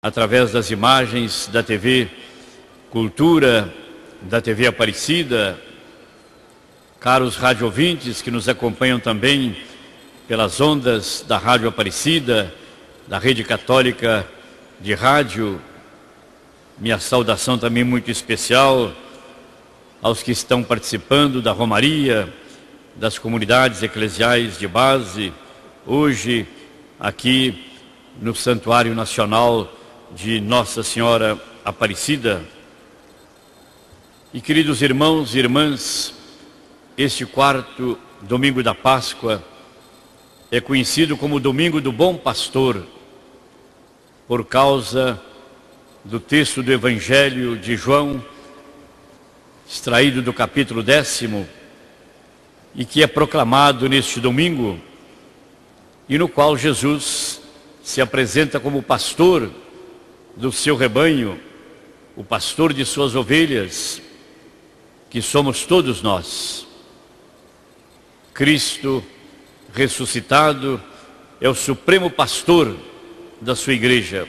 através das imagens da TV Cultura, da TV Aparecida, caros rádio ouvintes que nos acompanham também pelas ondas da Rádio Aparecida, da Rede Católica de Rádio, minha saudação também muito especial aos que estão participando da Romaria, das comunidades eclesiais de base, hoje aqui no Santuário Nacional de Nossa Senhora Aparecida. E queridos irmãos e irmãs, este quarto domingo da Páscoa é conhecido como Domingo do Bom Pastor, por causa do texto do Evangelho de João, extraído do capítulo 10º, e que é proclamado neste domingo, e no qual Jesus se apresenta como pastor do seu rebanho, o pastor de suas ovelhas, que somos todos nós. Cristo ressuscitado é o supremo pastor da sua igreja,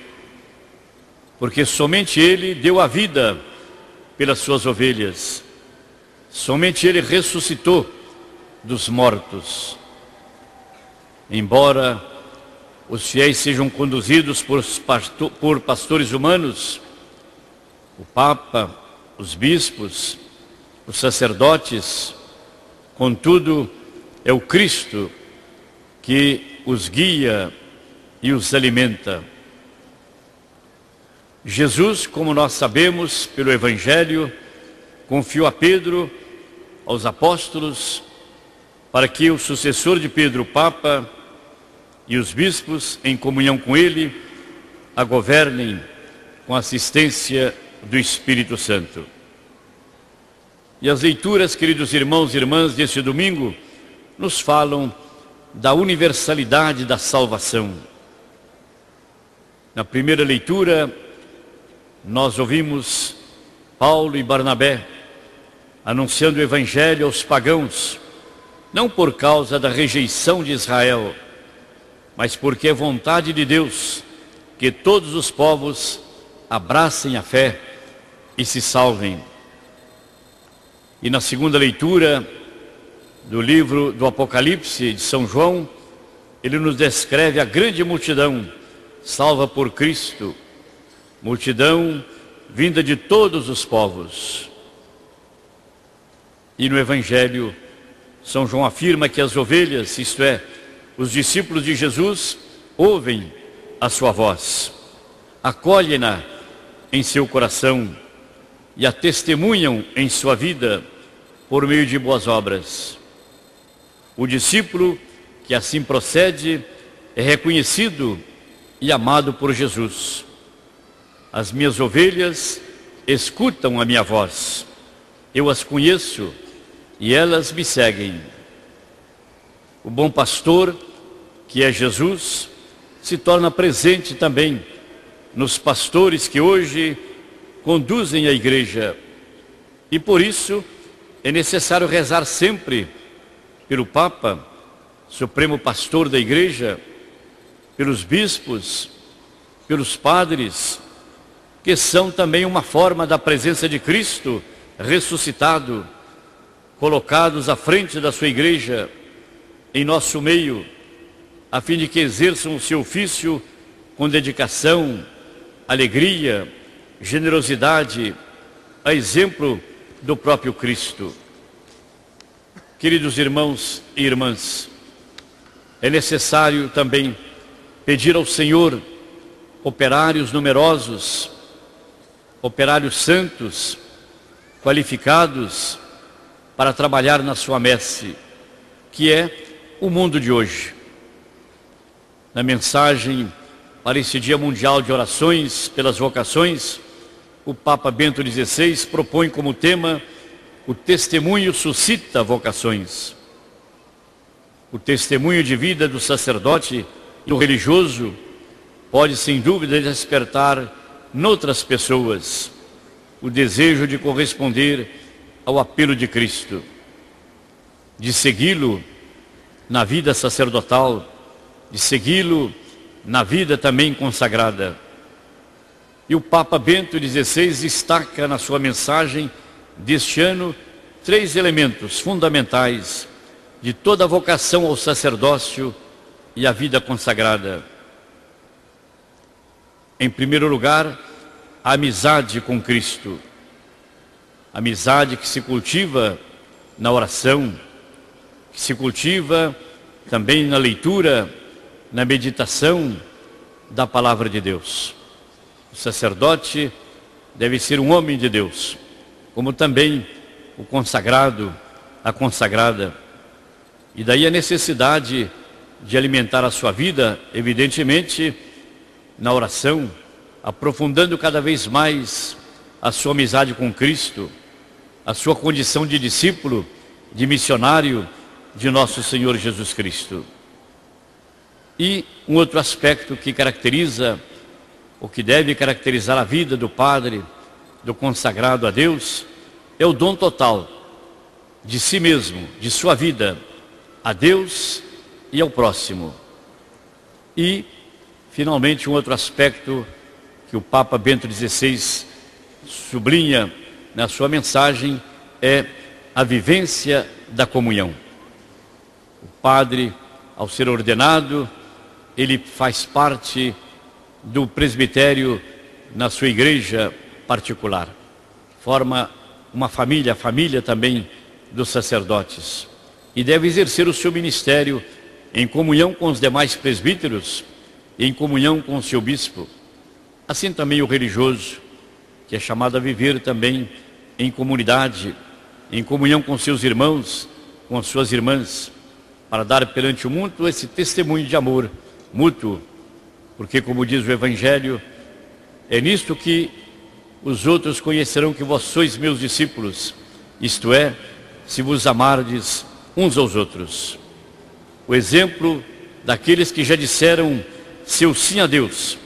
porque somente Ele deu a vida pelas suas ovelhas, somente Ele ressuscitou dos mortos. Embora os fiéis sejam conduzidos por pastores humanos, o Papa, os bispos, os sacerdotes, contudo, é o Cristo que os guia e os alimenta. Jesus, como nós sabemos pelo Evangelho, confiou a Pedro, aos apóstolos, para que o sucessor de Pedro, o Papa, e os bispos, em comunhão com ele, a governem com a assistência do Espírito Santo. E as leituras, queridos irmãos e irmãs, deste domingo, nos falam da universalidade da salvação. Na primeira leitura, nós ouvimos Paulo e Barnabé anunciando o Evangelho aos pagãos, não por causa da rejeição de Israel, mas porque é vontade de Deus que todos os povos abracem a fé e se salvem. E na segunda leitura do livro do Apocalipse de São João, ele nos descreve a grande multidão salva por Cristo, multidão vinda de todos os povos. E no Evangelho, São João afirma que as ovelhas, isto é, os discípulos de Jesus, ouvem a sua voz, acolhem-na em seu coração e a testemunham em sua vida por meio de boas obras. O discípulo que assim procede é reconhecido e amado por Jesus. As minhas ovelhas escutam a minha voz, eu as conheço e elas me seguem. O bom pastor, que é Jesus, se torna presente também nos pastores que hoje conduzem a igreja. E por isso é necessário rezar sempre pelo Papa, supremo pastor da igreja, pelos bispos, pelos padres, que são também uma forma da presença de Cristo ressuscitado, colocados à frente da sua igreja, em nosso meio, a fim de que exerçam o seu ofício com dedicação, alegria, generosidade, a exemplo do próprio Cristo. Queridos irmãos e irmãs, é necessário também pedir ao Senhor operários numerosos, operários santos, qualificados para trabalhar na sua messe, que é o mundo de hoje. Na mensagem para esse Dia Mundial de Orações pelas Vocações, o Papa Bento XVI propõe como tema: o testemunho suscita vocações. O testemunho de vida do sacerdote e do religioso pode, sem dúvida, despertar noutras pessoas o desejo de corresponder ao apelo de Cristo, de segui-lo na vida sacerdotal, de segui-lo na vida também consagrada. E o Papa Bento XVI destaca na sua mensagem deste ano 3 elementos fundamentais de toda a vocação ao sacerdócio e à vida consagrada. Em primeiro lugar, a amizade com Cristo. Amizade que se cultiva na oração, que se cultiva também na leitura, na meditação da palavra de Deus. O sacerdote deve ser um homem de Deus, como também o consagrado, a consagrada. E daí a necessidade de alimentar a sua vida, evidentemente, na oração, aprofundando cada vez mais a sua amizade com Cristo, a sua condição de discípulo, de missionário de nosso Senhor Jesus Cristo. E um outro aspecto que caracteriza, o que deve caracterizar a vida do padre, do consagrado a Deus, é o dom total de si mesmo, de sua vida, a Deus e ao próximo. E, finalmente, um outro aspecto que o Papa Bento XVI sublinha na sua mensagem é a vivência da comunhão. O padre, ao ser ordenado, ele faz parte do presbitério na sua igreja particular. Forma uma família, a família também dos sacerdotes. E deve exercer o seu ministério em comunhão com os demais presbíteros e em comunhão com o seu bispo. Assim também o religioso, que é chamado a viver também em comunidade, em comunhão com seus irmãos, com as suas irmãs, para dar perante o mundo esse testemunho de amor mútuo, porque, como diz o Evangelho, é nisto que os outros conhecerão que vós sois meus discípulos, isto é, se vos amardes uns aos outros. O exemplo daqueles que já disseram seu sim a Deus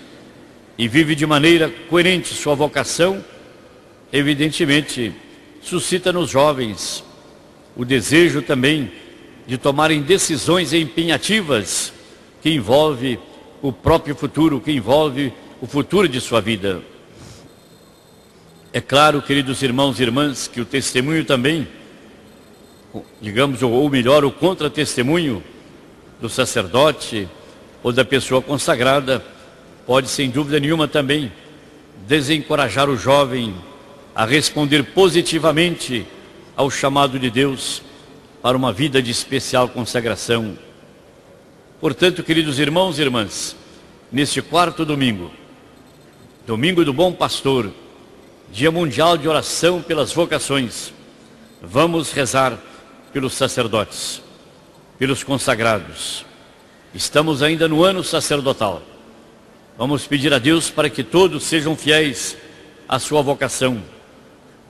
e vive de maneira coerente sua vocação, evidentemente suscita nos jovens o desejo também de tomarem decisões empenhativas que envolve o próprio futuro, que envolve o futuro de sua vida. É claro, queridos irmãos e irmãs, que o testemunho também, digamos, ou melhor, o contra-testemunho do sacerdote ou da pessoa consagrada pode, sem dúvida nenhuma, também desencorajar o jovem a responder positivamente ao chamado de Deus para uma vida de especial consagração. Portanto, queridos irmãos e irmãs, neste 4º domingo, domingo do Bom Pastor, Dia Mundial de Oração pelas Vocações, vamos rezar pelos sacerdotes, pelos consagrados. Estamos ainda no ano sacerdotal. Vamos pedir a Deus para que todos sejam fiéis à sua vocação.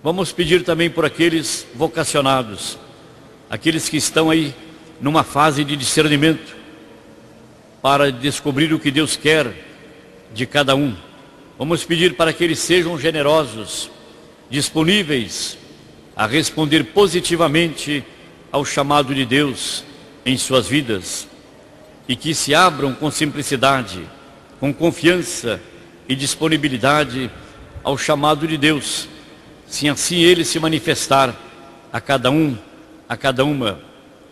Vamos pedir também por aqueles vocacionados, aqueles que estão aí numa fase de discernimento, para descobrir o que Deus quer de cada um. Vamos pedir para que eles sejam generosos, disponíveis a responder positivamente ao chamado de Deus em suas vidas e que se abram com simplicidade, com confiança e disponibilidade ao chamado de Deus, se assim Ele se manifestar a cada um, a cada uma,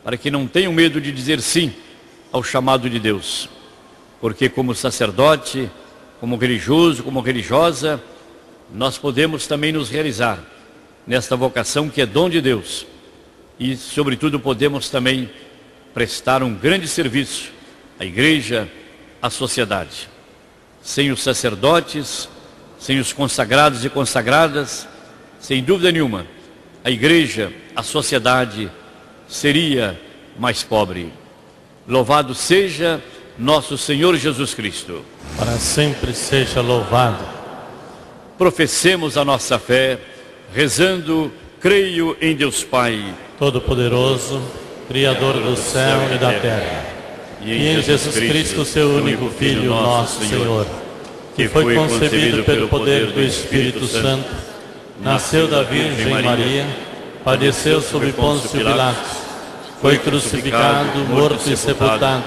para que não tenham medo de dizer sim ao chamado de Deus, porque como sacerdote, como religioso, como religiosa, nós podemos também nos realizar nesta vocação que é dom de Deus e, sobretudo, podemos também prestar um grande serviço à igreja, à sociedade. Sem os sacerdotes, sem os consagrados e consagradas, sem dúvida nenhuma, a igreja, a sociedade seria mais pobre. Louvado seja nosso Senhor Jesus Cristo. Para sempre seja louvado. Professemos a nossa fé, rezando, creio em Deus Pai, Todo-Poderoso, Criador do céu e da terra, e em Jesus Cristo, seu único Filho, nosso Senhor, que foi concebido pelo poder do Espírito Santo, nasceu da Virgem Maria, padeceu sob Pôncio Pilatos, foi crucificado, morto e sepultado,